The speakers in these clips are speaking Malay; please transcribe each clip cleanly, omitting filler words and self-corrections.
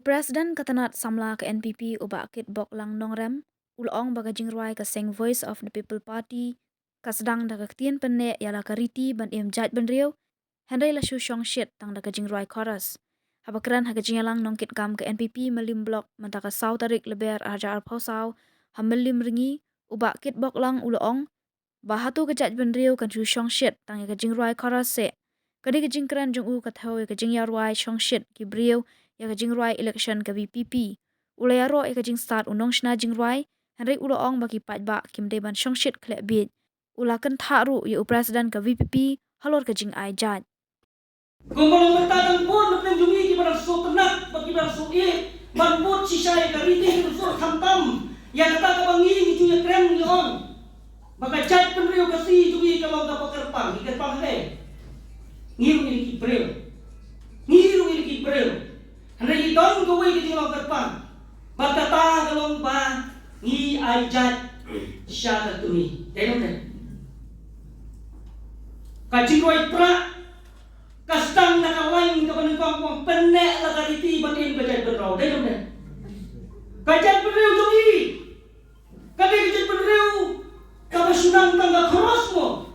Presiden katanat samla ke NPP ubak kit bok lang nongrem, ulong baga jingruai ka seng Voice of the People Party, ka sedang daga ketien penne yala ka riti ban im jaj ban riau, hendai la shu shong shit tang daga jingruai chorus. Haba keran haga jingalang nongkit gam ke NPP melim blok mentaka sau tarik leber aja arpau sau, melim ringi ubak kit bok lang ulong, bahatu ke jaj ban riau kan shu shong shit tang ya ka jingruai chorus se. Kadi ke jingkran jung u kathau ya ka jingyarwai shong shit ki briau ya ka jingruai election ka VPP. Ulai aro ya ka jing start unong shna jingruai, henry ulo ong baki pajba kim deban shong shit klek bit. Ulakan tharu ya presiden ka VPP halor ka jing ai jaj. Kumpul bertadang pun nak jungi kibarang so tenak bagi barang so manbut sisai kariti so tamtam ya kata kabangi itu ya krem ni on baka jaj penrio kasi jungi kalau da pakerpang ikerpang he ngiru ini kibrel henry idon ko wi kiti kalau kerpang baka ta kalau ba ngi ai jaj syada tumi tengok deh kajiroi pra kastang nakalain ka panipang pang penek la kariti batin kajat berau dai dong kajat berau jungi kade kajat berau kaba sunang tangga keras mo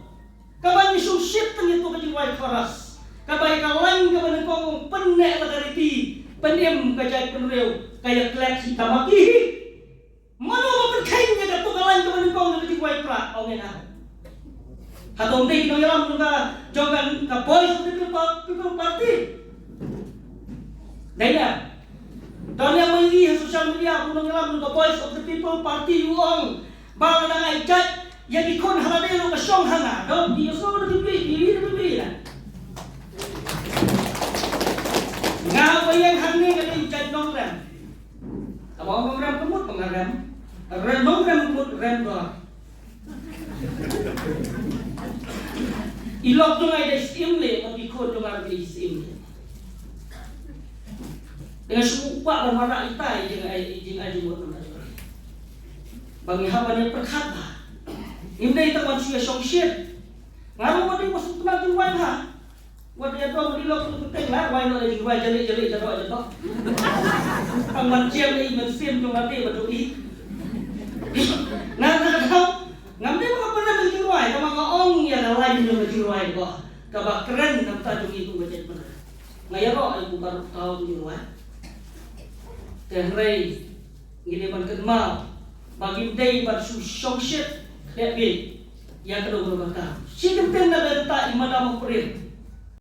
kaba ni susit tang itu kajat wai keras kaba ikalain ka panipang penek la kariti penem kajat berau kaya klek si tamaki mano maperkain nya ka kalain ka panipang kajat wai pra o ngena Hatong day no yalam nunga jogan ka Voice of the People Party. Daya. Donya mai di social media nung yalam nunga Voice of the People Party uong bang na ai jat ya di kon halade lo ka song hanga do di so do di na. Nga bayang hangne ka di jat nong ram. Amo nong ram kemut pengaram. Nong ram kemut ram do. Ilok tu ngai des imle tapi kod tu ngai des imle. Dengan supa berwarna itai jeng jemut tu. Bagi haba ni perkata. Imle itu manusia song shit. Ngaru mati masuk kena tu wan ha. Wat dia tu di lok tu teng lah wan ada di wan jeli jado aja tu. Ang manciam ni mensim tu mati betul ni. Nah tahu ngambil mga pernah berjiruai, kama kaong ya lain yung berjiruai ko. Kaba keren ng tajong itu bajet pernah. Ngayon ko ay bukan tahu berjiruai. Tehray gini man kenal bagi day bar susong shit lebih yang kedua berkata. Si kenten na benta imada mo prin.